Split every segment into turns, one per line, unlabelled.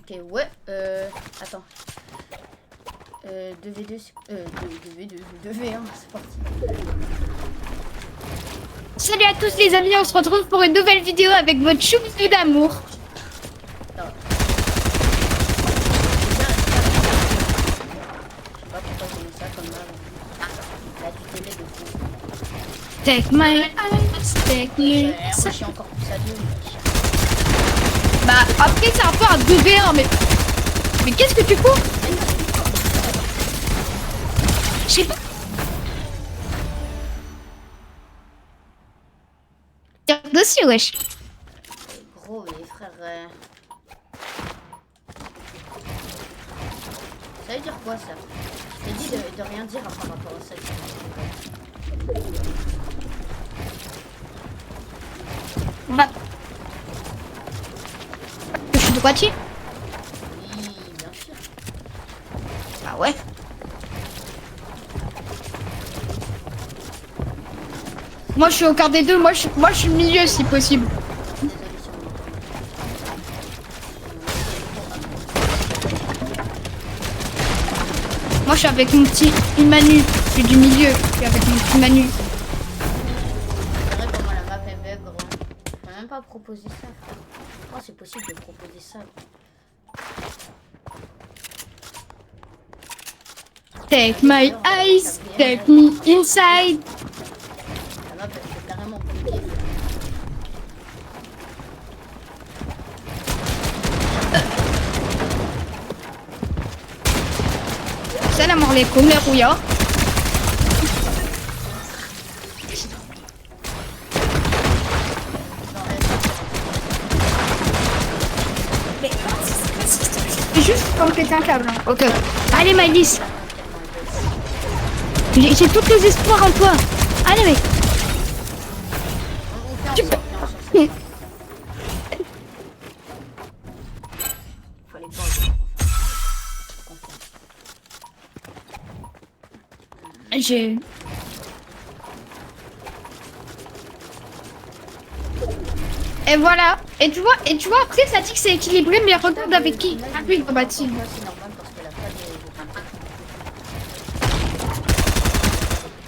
Ok, ouais. Attends. 2v2, 2v1, c'est parti.
Salut à tous les amis, on se retrouve pour une nouvelle vidéo avec votre choubinou d'amour.
Je sais pas pourquoi j'ai mis ça comme ça. Là, tu t'aimais de fou.
Take my eyes, take me.
Moi, je suis encore plus à deux.
Bah après c'est un peu un 2v1 mais qu'est-ce que tu fous? Je sais pas. Tire dessus wesh.
Gros, les frères. Ça veut dire quoi ça? Je t'ai dit de rien dire par rapport à ça.
Bah. Je suis droitier.
Oui, bien sûr.
Ah ouais. Moi je suis au quart des deux, moi je suis milieu si possible.
Désolé sur mon
Moi je suis avec mon petit Manu, je suis du milieu, je suis avec mon petit Manu.
C'est vrai comment la map est belle, gros. Je peux même pas proposer ça, frère. Comment c'est possible de proposer ça?
Take my eyes, take me inside.
La map est carrément compliquée.
Salam alaikum les rouillards. Juste comme péter un câble. Hein. Ok. Allez Maïlis. J'ai tous les espoirs en toi. Allez mec. Tu peux.
Fallait pas.
J'ai. Et voilà. Et tu vois après ça dit que c'est équilibré, mais regarde avec qui. Ah oui, bah si.
C'est normal parce qu'elle a pas de.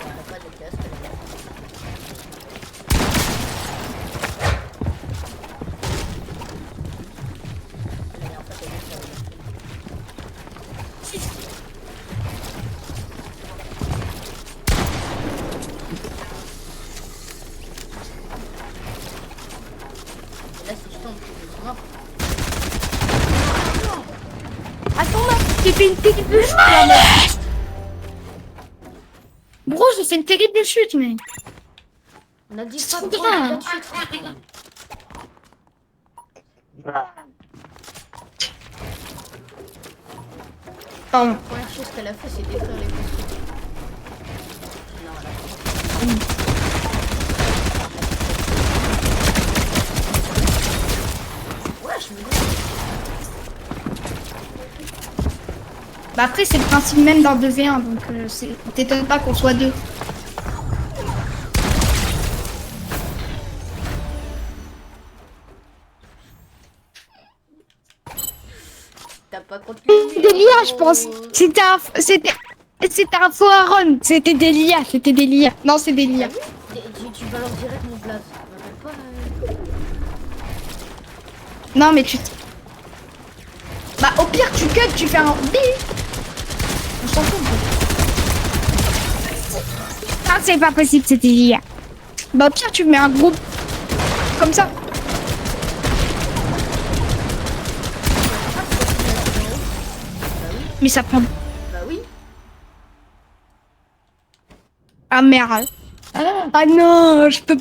Elle a pas de casque. Là, si je tombe, je suis mort.
Attends là, j'ai fait une terrible chute là, mec. Bro, j'ai fait une terrible chute, mais.
On a dit
C'est
pas
trop
de
grave.
prendre de suite.
Pardon.
La première chose qu'elle a fait, c'est détruire les constructions. Non, elle a pas. Ouais, je me dis.
Bah après, c'est le principe même d'un 2v1, donc t'étonnes pas qu'on soit deux.
T'as pas compris.
C'était l'IA, je pense. C'était un faux Aaron. C'était des l'IA, c'était des l'IA. Non, c'est des l'IA.
Tu balances direct mon blaze. Pas,
Non, mais tu... Bah au pire, tu cut, tu fais un bi. On s'en fout. Ah, c'est pas possible, c'était l'IA. Bah au pire, tu mets un groupe comme ça. Mais ça prend...
Bah oui.
Ah merde. Ah non, je peux...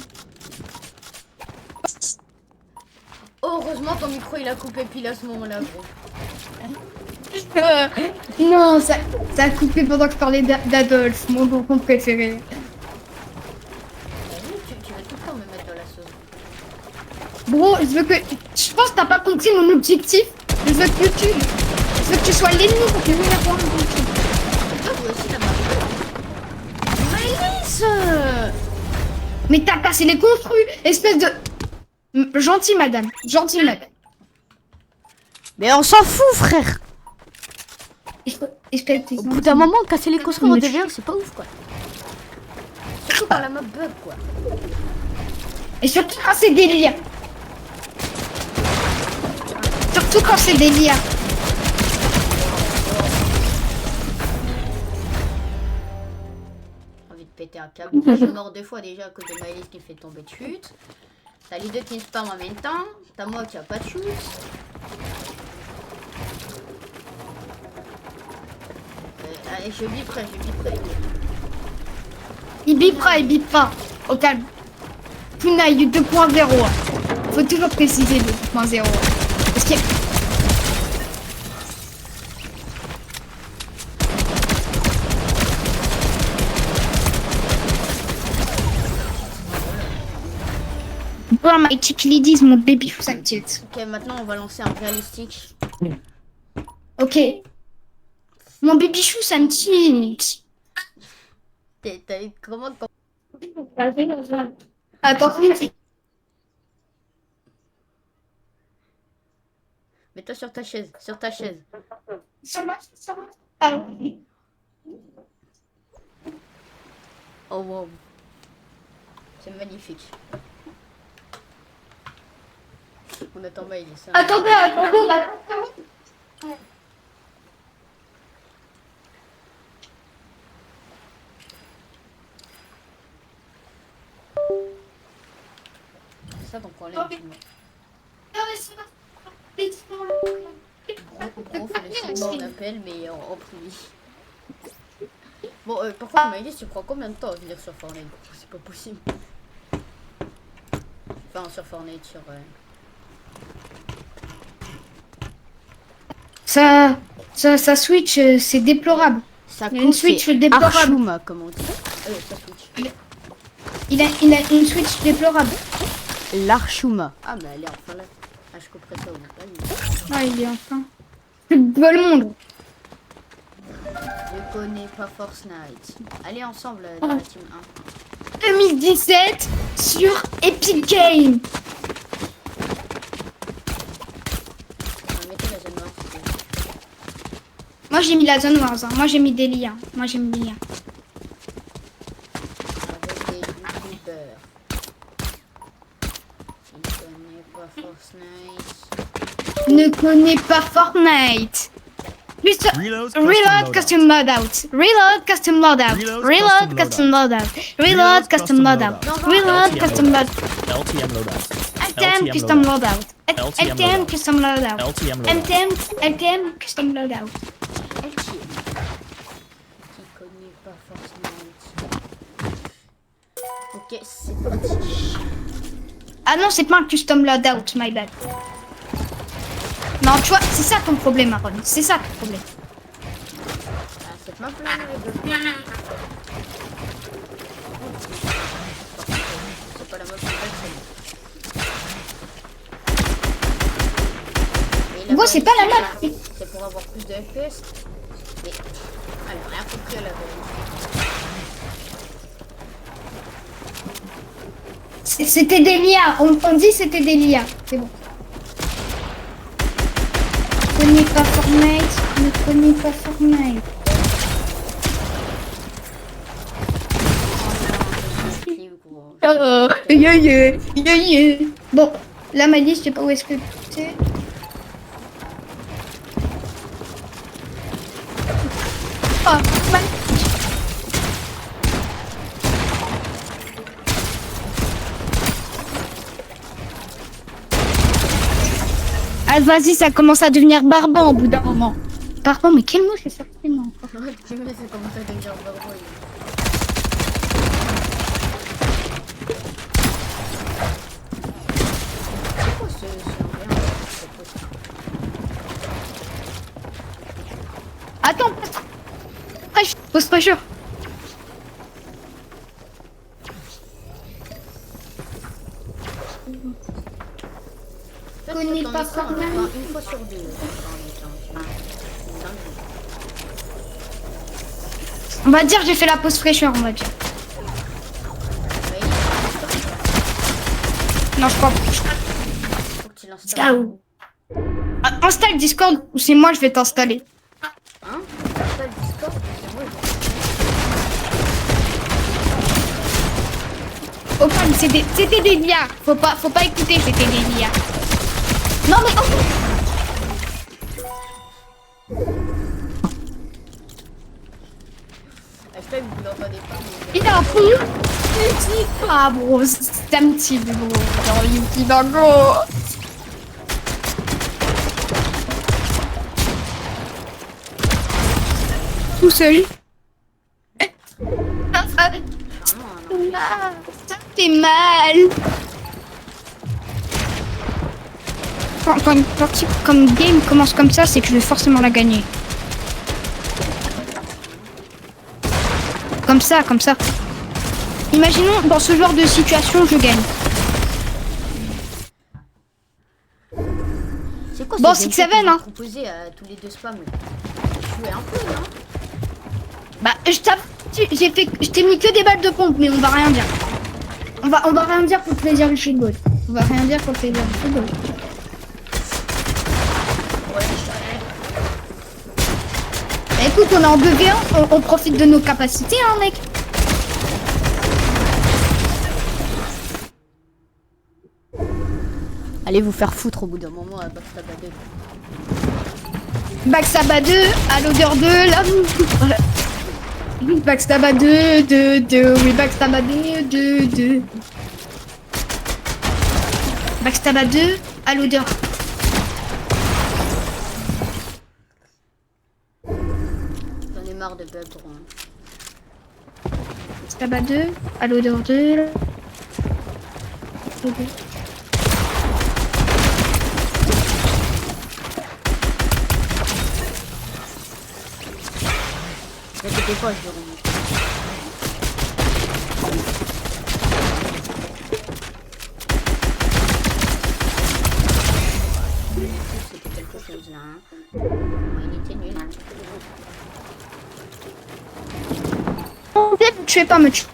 Heureusement ton micro il a coupé pile à ce moment-là, gros.
Non, ça a coupé pendant que je parlais d'Adolphe, mon bonbon préféré.
T'as vu, tu vas tout le temps me mettre dans la sauce.
Bro, je veux que... Je pense que t'as pas compris mon objectif. Je veux que tu sois l'ennemi pour que je vienne voir mon objectif.
Toi, vous aussi, la Maëlys.
Mais t'as cassé les construits, espèce de... Gentil madame, gentil madame.
Mais on s'en fout, frère.
Espèce
Au bout d'un moment, casser les construits en DV1, c'est pas ouf, quoi. Surtout quand la map bug, quoi.
Et surtout quand c'est des liens. Surtout quand c'est des liens.
J'ai envie de péter un câble. Je suis mort 2 fois déjà à cause de Maëlys qui fait tomber de chute. T'as les deux qui me spamment en même temps. T'as moi qui a pas de chute. Allez, je vis prêt, je vis prêt.
Il bip pas. Au calme. Punaï 2.0. Faut toujours préciser 2.0. Parce que... Bon, my chick ladies, mon baby faut s'inquiète.
Ok, maintenant on va lancer un réalistique.
Ok. Mon baby chou, ça me tient.
T'as eu comment
Attends.
Mets-toi sur ta chaise, sur ta chaise.
Ça marche, ça marche. Ah.
Oh wow. C'est magnifique. On attend Maëlys. Hein.
Attendez.
C'est ça donc on l'aime. Gros, faut laisser moi on appelle mais en privé. Bon, par contre Maëlys, tu prends combien de temps à venir sur Fortnite? C'est pas possible. Enfin sur Fortnite, sur...
Ça switch, c'est déplorable.
Ça
Il y a une switch déplorable.
Archuma, comme on dit. Ça switch.
Il a une switch déplorable.
L'Archuma. Ah mais elle est enfin là. Ah je couperai ça au montage.
Ah, il est enfin. Plus beau le monde.
Je connais pas Fortnite. Allez ensemble dans la team 1.
2017 sur Epic Games.
Mettez la zone noire. s'il vous plaît.
Moi j'ai mis la zone noire. Hein. Moi j'ai mis des liens.
Avec des youtubeurs.
Ne connaît pas Fortnite. Plus Reload custom loadout. Reload custom loadout. Reload custom loadout. Reload custom loadout. Reload custom loadout.
LTM loadout.
LTM custom loadout. LTM custom loadout.
LTM loadout.
LTM custom loadout.
Qui connaît pas Fortnite. Ok, c'est parti.
Ah non, c'est pas un custom loadout, my bad. Non, tu vois, c'est ça ton problème, Aaron. C'est ça ton problème.
Ah, cette map là, les gars. C'est pas la map qui va
Gros, c'est pas la map.
C'est pour avoir plus de FPS. Mais elle a rien compris à la vérité.
C'était des liens. On dit c'était des liens. C'est bon. Ne connais pas Fortnite. Ne connais pas Fortnite. Oh, yeah. Bon, là, Malice, je sais pas où est-ce que c'est. Oh, ah, vas-y, ça commence à devenir barbant au bout d'un moment. Barbant, mais quel mot c'est sorti non encore.
Tu me laisses commencer à devenir barbant. C'est quoi ce
Attends, pose pressure. Connais pas Fortnite.
Une fois sur deux.
On va dire j'ai fait la pause fraîcheur, on va dire. Non, je crois pas.
Faut que tu l'installes.
Ah, installe Discord ou c'est moi je vais t'installer.
Hein? Pas le Discord, c'est moi.
Au calme, c'était des liens. Faut pas écouter, c'était des liens. Non mais oh.
Hashtag, vous l'entendez pas.
Il a un pont. Ah bro, c'est un petit bro. Dans Yuki Dango. Tout seul. Ça fait mal. Quand une partie comme game commence comme ça, c'est que je vais forcément la gagner. Comme ça, comme ça. Imaginons, dans ce genre de situation, je gagne.
C'est quoi
Bon,
ces
6-7,
gameplays
hein.
proposés à tous les deux spams là? Jouez un peu, non?
Bah, je t'ai mis que des balles de pompe, mais on va rien dire. On va rien dire pour le plaisir du football. On va rien dire pour le plaisir du football.
Ouais,
Bah, écoute, on est en 2v1, on profite de nos capacités, hein, mec.
allez vous faire foutre au bout d'un moment à Backstab 2.
Backstab à 2, à l'odeur de l'amour. Backstab à 2, 2, 2. Oui, backstab à 2, 2, 2. Backstab à 2, à l'odeur.
J'en ai marre de perdre.
Backstab à 2, à l'odeur de...
N'inquiétez pas, je vais remonter. C'était quelque chose là. Hein. Il était nul.
Tu es pas me tuer.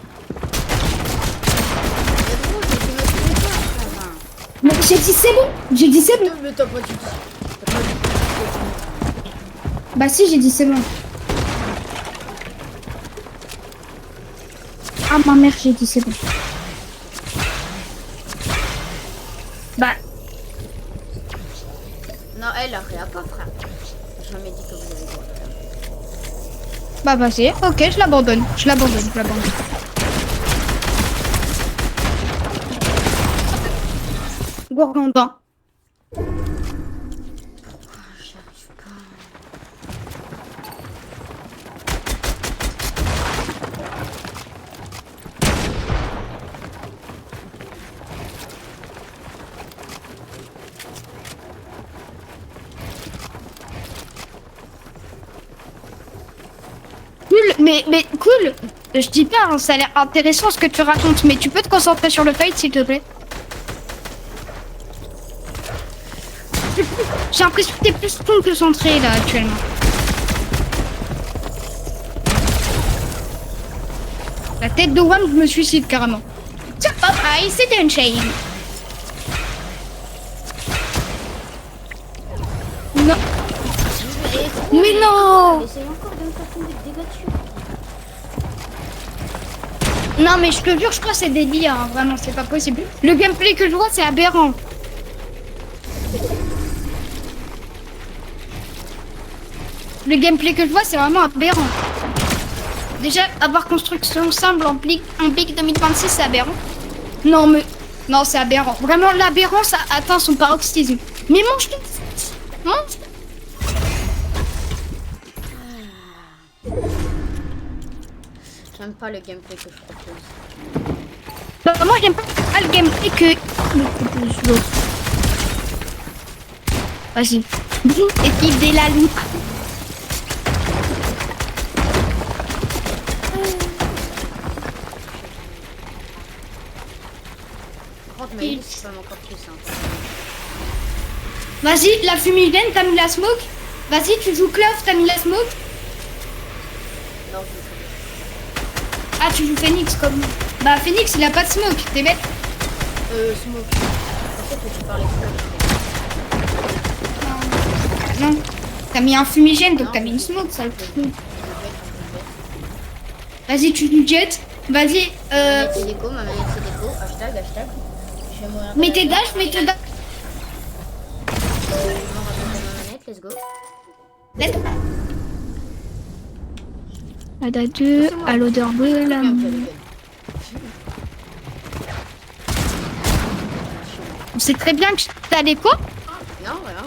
Mais j'ai dit c'est bon. J'ai dit c'est bon.
Mais t'as pas dit.
Bah si, j'ai dit c'est bon. Ah ma mère, j'ai dit c'est bon. Bah.
Non, elle a rien pas, frère. J'ai jamais dit que vous avez le droit de faire.
Bah vas-y, ok, je l'abandonne. Je l'abandonne, je l'abandonne. Gourgandin.
J'arrive pas.
Cool, mais cool. Je dis pas, hein, ça a l'air intéressant ce que tu racontes, mais tu peux te concentrer sur le fight s'il te plaît. J'ai l'impression que t'es plus concentré là actuellement. La tête de Wam, je me suicide carrément. Tiens, hop, aïe, c'était une shame. Non. Mais non.
Essaye encore de me faire tomber des dégâts dessus.
Non mais je te jure, je crois que c'est délire, hein. Vraiment, c'est pas possible. Le gameplay que je vois, c'est aberrant. Le gameplay que je vois, c'est vraiment aberrant. Déjà, avoir construction simple en Blick 2026, c'est aberrant. Non, mais... Non, c'est aberrant. Vraiment, l'aberrance a atteint son paroxysme. Mais mange tout. Mange.
J'aime pas le gameplay que je propose.
Bah, moi, j'aime pas le gameplay que... Vas-y. Équipe des la loupe.
Par contre, mais c'est pas encore plus simple.
Vas-y, la fumigène, t'as mis la smoke. Vas-y, tu joues Clove, t'as mis la smoke.
Non, je
Ah, tu joues Phoenix comme... Bah, Phoenix, il a pas de smoke, t'es bête.
Smoke. En fait, tu parlais de
Non. T'as mis un fumigène, donc t'as mis une smoke, ça le coup. Vas-y, tu nous jettes. Vas-y,
Ma manette c'est déco, ma manette c'est déco. Hashtag. Je vais mourir.
mets tes dashs, mets tes dashs.
Je vais mourir avec ma manette, let's go.
Let's go. Ada 2, à l'odeur de la... On sait très bien que t'as les quoi?
Non, voilà.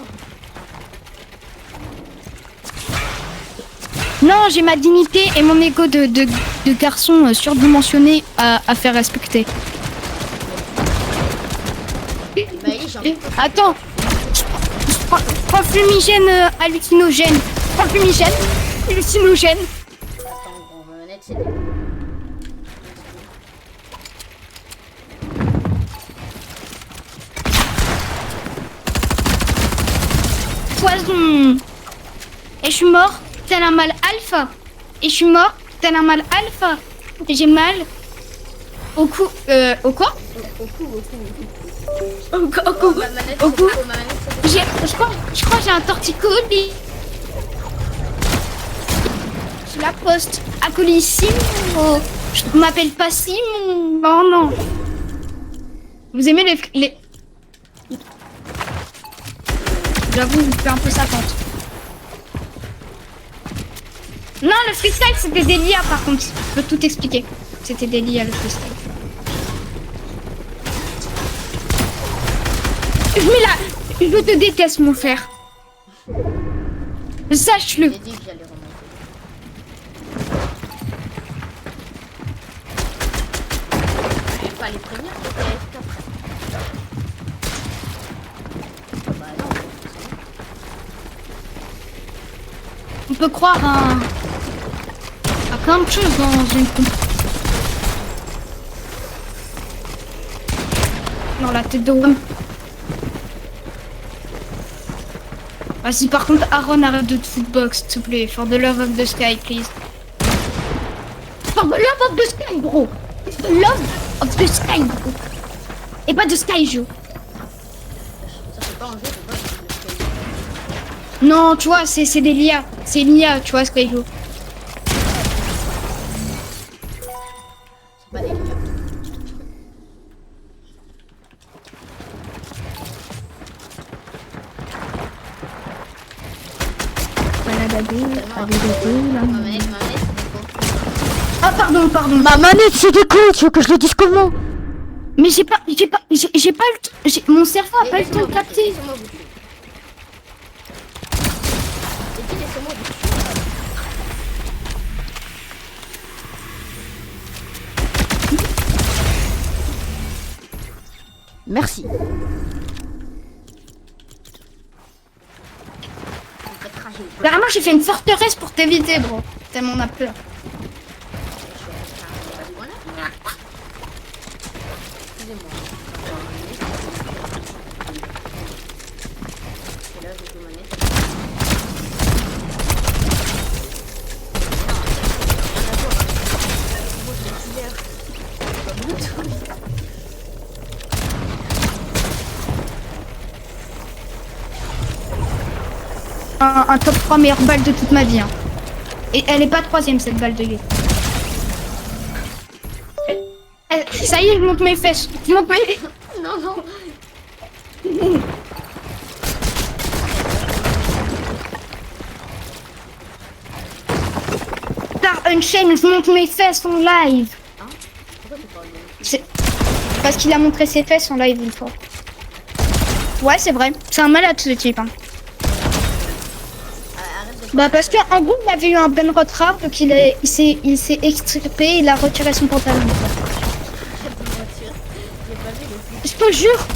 Non, j'ai ma dignité et mon ego de garçon surdimensionné à faire respecter.
Bah, Ellie, j'ai envie de
Attends, je prends fumigène hallucinogène. Je prends fumigène hallucinogène.
Attends, bon, ma manette c'est déco.
Poison. Et je suis mort, tel un mal alpha. Et je suis mort, tel un mal alpha. Et j'ai mal au cou. Au quoi?
Au cou.
Au cou.
Ma manette
Au
c'est
cou.
déco, ma manette c'est déco.
Je crois que j'ai un torticolis. Je la poste. À Colissimo. Je m'appelle pas Simon. Oh non. Vous aimez les... J'avoue, vous faites un peu sa pente. Non, le freestyle, c'était des liens, par contre. Je peux tout expliquer. C'était des liens, le freestyle. Mais là, je te déteste, mon frère. Sache-le.
J'ai dit que j'allais remonter. Je vais pas les prévenir, peut-être. Bah non,
On peut croire à plein de choses dans une comp. Dans la tête de Rome. Vas-y, par contre, Aaron, arrête de te footbox, s'il te plaît. For the love of the sky, please. For the love of the sky, bro. For the love of the sky, bro. Et pas de sky, Joe.
ça fait pas un jeu de boss.
Non, tu vois, c'est des liens. C'est l'IA, tu vois, Sky Joe.
C'est pas des liens. Ma manette c'est déco.
Ah, pardon.
Ma manette c'est déco, tu veux que je le dise comment?
Mais j'ai pas le temps. Mon cerveau a pas le temps de capter.
Laissez-moi vous tuer. J'ai dit laissez-moi vous tuer.
Merci.
Vous faites cracher.
Vraiment, j'ai fait une forteresse pour t'éviter, bro. Tellement on a peur.
Excusez-moi. Et là, j'ai plus manette.
Un top 3 meilleure balle de toute ma vie. Hein. Et elle est pas troisième, cette balle de guet. Ça y est, je monte mes fesses. Je monte mes...
Non, non.
Star Unchained, je monte mes fesses en live.
Pourquoi tu parles de...
C'est parce qu'il a montré ses fesses en live une fois. Ouais, c'est vrai. C'est un malade, ce type. Hein.
Arrête de...
Bah parce qu'en gros, il avait eu un Ben Rotrap, donc il s'est extirpé, il a retiré son pantalon.
J'ai pas vu le
Je te jure.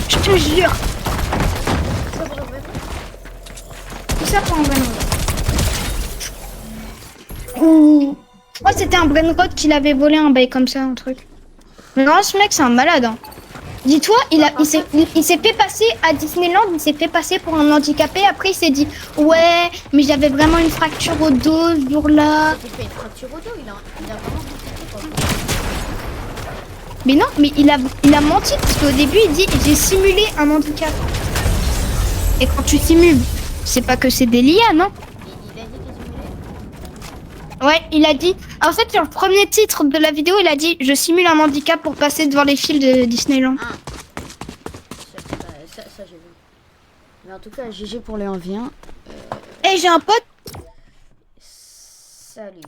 Je te jure. Tout ça pour un Ben Rotrap. Ou... Oh, c'était un Ben Rotrap qu'il avait volé un bail comme ça, un truc. Non, ce mec, c'est un malade. Hein. Dis-toi, il s'est fait passer à Disneyland, il s'est fait passer pour un handicapé. Après, il s'est dit, ouais, mais j'avais vraiment une fracture au dos ce jour-là.
Il fait une fracture au dos, il a vraiment compliqué quoi.
Mais non, mais il a menti parce qu'au début, il dit, j'ai simulé un handicap. Et quand tu simules C'est pas que c'est des liens, non?
Il a dit qu'il simulait.
Ouais, il a dit. En fait, sur le premier titre de la vidéo, il a dit je simule un handicap pour passer devant les fils de Disneyland.
Ah. Ça j'ai vu. Mais en tout cas, GG pour les 1v1.
Et j'ai un pote.
Salut.